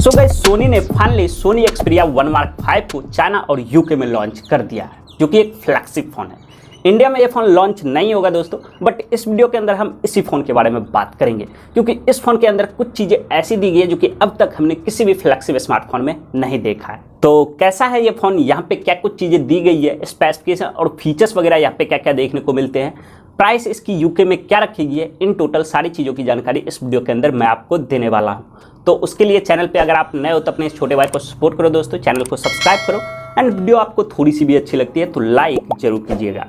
So guys, Soni ने finally Sony Xperia 1 Mark 5 को China और यूके में लॉन्च कर दिया है, जो कि एक फ्लैगशिप फ़ोन है। इंडिया में ये फ़ोन लॉन्च नहीं होगा दोस्तों, बट इस वीडियो के अंदर हम इसी फ़ोन के बारे में बात करेंगे, क्योंकि इस फ़ोन के अंदर कुछ चीज़ें ऐसी दी गई है जो कि अब तक हमने किसी भी फ्लैगशिप स्मार्टफोन में नहीं देखा है। तो कैसा है ये फ़ोन, यहाँ पे क्या कुछ चीज़ें दी गई है, स्पेसिफिकेशन और फीचर्स वगैरह यहाँ पे क्या क्या देखने को मिलते हैं, प्राइस इसकी यूके में क्या रखी गई है, इन टोटल सारी चीज़ों की जानकारी इस वीडियो के अंदर मैं आपको देने वाला हूँ। तो उसके लिए चैनल पे अगर आप नए हो तो अपने इस छोटे भाई को सपोर्ट करो दोस्तों, चैनल को सब्सक्राइब करो एंड वीडियो आपको थोड़ी सी भी अच्छी लगती है तो लाइक जरूर कीजिएगा।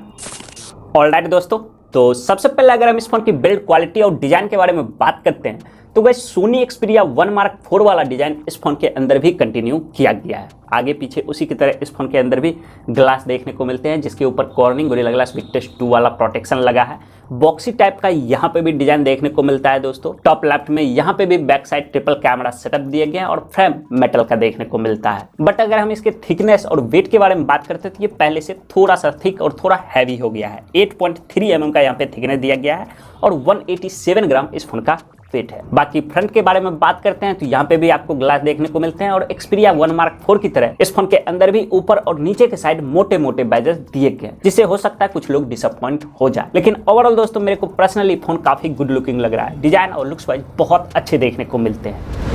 ऑलराइट दोस्तों, तो सबसे पहले अगर हम इस फोन की बिल्ड क्वालिटी और डिज़ाइन के बारे में बात करते हैं तो गाइस सोनी एक्सपीरिया 1 Mark 4 वाला डिज़ाइन इस फोन के अंदर भी कंटिन्यू किया गया है। आगे पीछे उसी की तरह इस फोन के अंदर भी ग्लास देखने को मिलते हैं, जिसके ऊपर कॉर्निंग गोरिल्ला ग्लास विक्टस 2 वाला प्रोटेक्शन लगा है। बॉक्सी टाइप का यहाँ पे भी डिजाइन देखने को मिलता है दोस्तों। टॉप लेफ्ट में यहाँ पे भी back side triple camera setup दिए गए हैं और फ्रेम मेटल का देखने को मिलता है। बट अगर हम इसके थिकनेस और वेट के बारे में बात करते हैं तो ये पहले से थोड़ा सा थिक और थोड़ा हैवी हो गया है। 8.3 mm का यहाँ पे थिकनेस दिया गया है और 187 ग्राम इस फोन का वेट है। बाकी फ्रंट के बारे में बात करते हैं तो यहाँ पे भी आपको ग्लास देखने को मिलते हैं और एक्सपीरिया 1 Mark 4 की तरह इस फोन के अंदर भी ऊपर और नीचे के साइड मोटे मोटे बैजेस दिए गए, जिससे हो सकता है कुछ लोग डिसअपॉइंट हो जाए। लेकिन ओवरऑल दोस्तों मेरे को पर्सनली फोन काफी गुड लुकिंग लग रहा है, डिजाइन और लुक्स वाइज बहुत अच्छे देखने को मिलते हैं।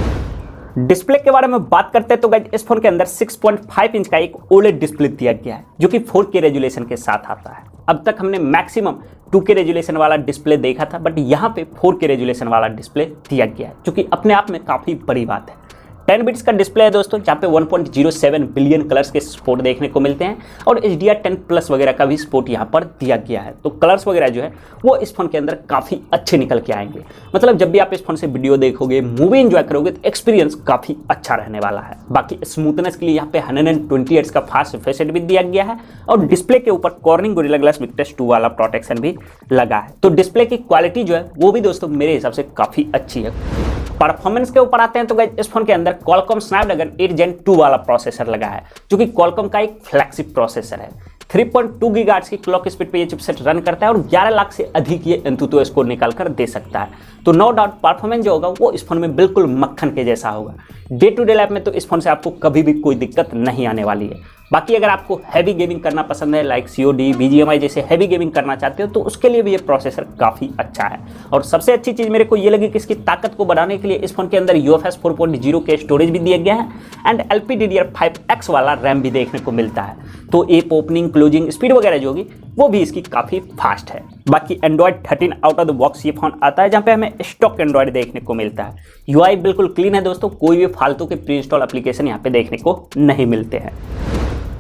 डिस्प्ले के बारे में बात करते हैं तो गाइस इस फोन के अंदर 6.5 इंच का एक ओलेड डिस्प्ले दिया गया है, जो कि 4K रेजोल्यूशन के साथ आता है। अब तक हमने मैक्सिमम 2K रेजोल्यूशन वाला डिस्प्ले देखा था, बट यहाँ पे 4K रेजोल्यूशन वाला डिस्प्ले दिया गया है, जो कि अपने आप में काफ़ी बड़ी बात है। 10 बिट्स का डिस्प्ले है दोस्तों, जहाँ पे 1.07 बिलियन कलर्स के सपोर्ट देखने को मिलते हैं और HDR10+ वगैरह का भी सपोर्ट यहाँ पर दिया गया है। तो कलर्स वगैरह जो है वो इस फोन के अंदर काफ़ी अच्छे निकल के आएंगे। मतलब जब भी आप इस फोन से वीडियो देखोगे, मूवी एंजॉय करोगे तो एक्सपीरियंस काफ़ी अच्छा रहने वाला है। बाकी स्मूथनेस के लिए यहाँ पे 120 हर्ट्ज का फास्ट रिफ्रेश रेट भी दिया गया है और डिस्प्ले के ऊपर कॉर्निंग गोरिल्ला ग्लास विक्टस 2 वाला प्रोटेक्शन भी लगा है। तो डिस्प्ले की क्वालिटी जो है वो भी दोस्तों मेरे हिसाब से काफ़ी अच्छी है। परफॉर्मेंस के ऊपर आते हैं तो गाइस इस फोन के अंदर Qualcomm Snapdragon 8 Gen 2 वाला प्रोसेसर लगा है, जो कि Qualcomm का एक फ्लैगशिप प्रोसेसर है। 3.2 GHz की क्लॉक स्पीड पे ये चिपसेट रन करता है और 11 लाख से अधिक ये AnTuTu स्कोर निकाल कर दे सकता है। तो नो डाउट परफॉर्मेंस जो होगा वो इस फोन में बिल्कुल मक्खन के जैसा होगा। डे टू डे लाइफ में तो इस फोन से आपको कभी भी कोई दिक्कत नहीं आने वाली है। बाकी अगर आपको हैवी गेमिंग करना पसंद है, लाइक COD, BGMI जैसे हैवी गेमिंग करना चाहते हो, तो उसके लिए भी ये प्रोसेसर काफ़ी अच्छा है। और सबसे अच्छी चीज़ मेरे को ये लगी कि इसकी ताकत को बढ़ाने के लिए इस फोन के अंदर UFS 4.0 के स्टोरेज भी दिया गया है एंड LPDDR5X वाला रैम भी देखने को मिलता है। तो ऐप ओपनिंग क्लोजिंग स्पीड वगैरह जो होगी वो भी इसकी काफ़ी फास्ट है। बाकी Android 13 out of the box ये फोन आता है, जहाँ पे हमें स्टॉक एंड्रॉयड देखने को मिलता है। UI बिल्कुल क्लीन है दोस्तों, कोई भी फालतू के प्री इंस्टॉल एप्लीकेशन यहाँ पे देखने को नहीं मिलते हैं।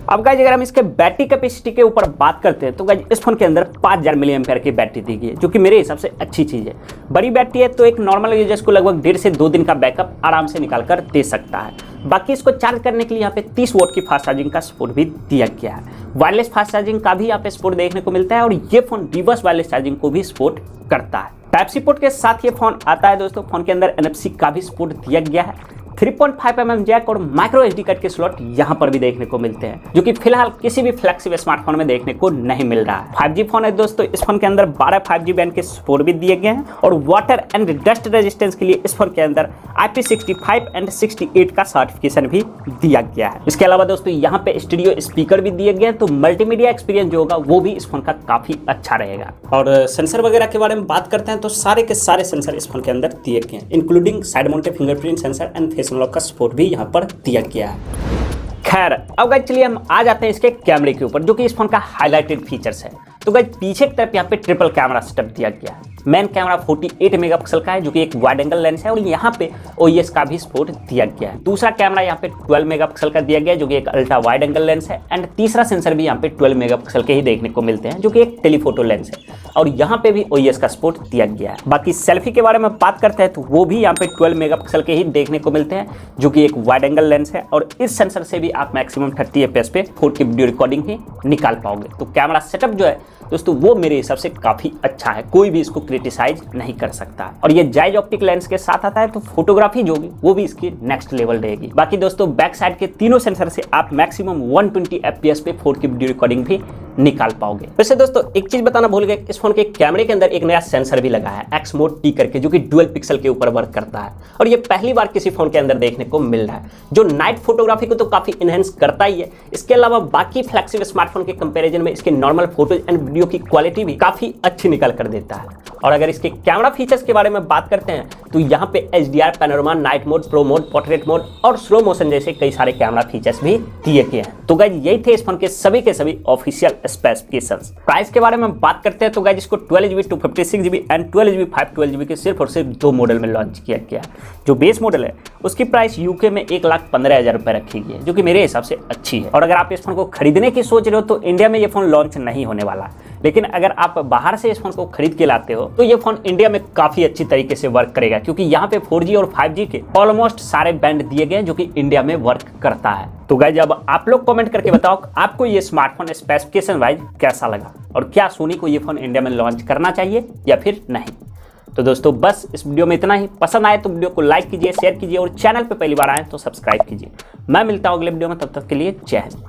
अब गाइज अगर हम इसके बैटरी कैपेसिटी के ऊपर बात करते हैं तो गाइज इस फोन के अंदर 5000 mAh की बैटरी दी गई है, जो कि मेरे हिसाब से अच्छी चीज़ है। बड़ी बैटरी है तो एक नॉर्मल यूजर्स को लगभग 1.5 से 2 दिन का बैकअप आराम से निकाल कर दे सकता है। बाकी इसको चार्ज करने के लिए यहाँ पे 30 वोट की फास्ट चार्जिंग का सपोर्ट भी दिया गया है। वायरलेस फास्ट चार्जिंग का भी यहाँ पे सपोर्ट देखने को मिलता है और ये फोन रिवर्स वायरलेस चार्जिंग को भी सपोर्ट करता है। टाइप-C पोर्ट के साथ ये फोन आता है दोस्तों। फोन के अंदर NFC का भी सपोर्ट दिया गया है। 3.5 mm जैक और माइक्रो SD कार्ड के स्लॉट यहाँ पर भी देखने को मिलते हैं, जो कि फिलहाल किसी भी फ्लैगशिप स्मार्टफोन में देखने को नहीं मिल रहा है। 5G फोन है दोस्तों, इस फोन के अंदर 12 5G बैंड के सपोर्ट भी दिए गए हैं और वाटर एंड डस्ट रेजिस्टेंस के लिए इस फोन के अंदर IP65 एंड 68 का सर्टिफिकेशन भी दिया गया है। इसके अलावा दोस्तों यहाँ पे स्टूडियो स्पीकर भी दिए गए हैं, तो मल्टीमीडिया एक्सपीरियंस जो होगा वो भी इस फोन का काफी अच्छा रहेगा। और सेंसर वगैरह के बारे में बात करते हैं तो सारे के सारे सेंसर इस फोन के अंदर दिए गए हैं, including side mounted fingerprint sensor and face unlock का सपोर्ट भी यहाँ पर दिया गया है। खैर अब गाइस चलिए हम आ जाते हैं इसके कैमरे के ऊपर, जो कि इस फोन का हाईलाइटेड फीचर्स है। तो गाइस पीछे की तरफ यहाँ पे ट्रिपल कैमरा सेटअप दिया गया है। मेन कैमरा 48 मेगापिक्सल का है, जो कि एक वाइड एंगल लेंस है और यहाँ पे OIS का भी सपोर्ट दिया गया है। दूसरा कैमरा यहाँ पे 12 मेगापिक्सल का दिया गया है, जो कि एक अल्ट्रा वाइड एंगल लेंस है एंड तीसरा सेंसर भी यहाँ पे 12 मेगापिक्सल के ही देखने को मिलते हैं, जो कि एक टेलीफोटो लेंस है और यहाँ पे भी OIS का सपोर्ट दिया गया है। बाकी सेल्फी के बारे में बात करते हैं तो वो भी यहाँ पे 12 मेगापिक्सल के ही देखने को मिलते हैं, जो कि एक वाइड एंगल लेंस है और इस सेंसर से भी आप मैक्सिमम 30 FPS पे 4K वीडियो रिकॉर्डिंग ही निकाल पाओगे। तो कैमरा सेटअप जो है दोस्तों वो मेरे हिसाब से काफी अच्छा है, कोई भी इसको क्रिटिसाइज नहीं कर सकता। और ये जायज ऑप्टिक लेंस के साथ आता है, तो फोटोग्राफी जो होगी वो भी इसकी नेक्स्ट लेवल रहेगी। बाकी दोस्तों बैक साइड के तीनों सेंसर से आप मैक्सिमम 120 FPS पे 4K वीडियो रिकॉर्डिंग भी निकाल पाओगे। वैसे दोस्तों एक चीज बताना भूल गए, इस फोन के कैमरे के अंदर एक नया सेंसर भी लगा है एक्स मोड टी करके, जो कि डुअल पिक्सल के ऊपर वर्क करता है और ये पहली बार किसी फोन के अंदर देखने को मिल रहा है, जो नाइट फोटोग्राफी को तो काफी इनहेंस करता ही है। इसके अलावा बाकी फ्लैगशिप स्मार्टफोन के कंपैरिजन में इसके नॉर्मल फोटोज एंड वीडियो की क्वालिटी भी काफी अच्छी निकल कर देता है। और अगर इसके कैमरा फीचर्स के बारे में बात करते हैं तो यहाँ पे HDR, panorama, night mode, pro mode, portrait mode और स्लो मोशन जैसे कई सारे कैमरा फीचर्स भी दिए गए हैं। तो गाइज यही थे इस फोन के सभी ऑफिशियल स्पेसिफिकेशंस। प्राइस के बारे में बात करते हैं तो गाइज इसको 12GB 256GB and 12GB 512GB के सिर्फ और सिर्फ 2 मॉडल में लॉन्च किया गया है। जो बेस मॉडल है उसकी प्राइस यूके में 1,15,000 रुपए रखी गई है, जो कि मेरे हिसाब से अच्छी है। और अगर आप इस फोन को खरीदने की सोच रहे हो तो इंडिया में ये फोन लॉन्च नहीं होने वाला, लेकिन अगर आप बाहर से इस फोन को खरीद के लाते हो तो ये फोन इंडिया में काफी अच्छी तरीके से वर्क करेगा, क्योंकि यहाँ पे 4G और 5G के ऑलमोस्ट सारे बैंड दिए गए जो कि इंडिया में वर्क करता है। तो गाइज अब आप लोग कमेंट करके बताओ आपको ये स्मार्टफोन स्पेसिफिकेशन वाइज कैसा लगा और क्या सोनी को ये फोन इंडिया में लॉन्च करना चाहिए या फिर नहीं। तो दोस्तों बस इस वीडियो में इतना ही। पसंद आए तो वीडियो को लाइक कीजिए, शेयर कीजिए और चैनल पे पहली बार आए तो सब्सक्राइब कीजिए। मैं मिलता हूँ अगले वीडियो में, तब तक के लिए जय हिंद।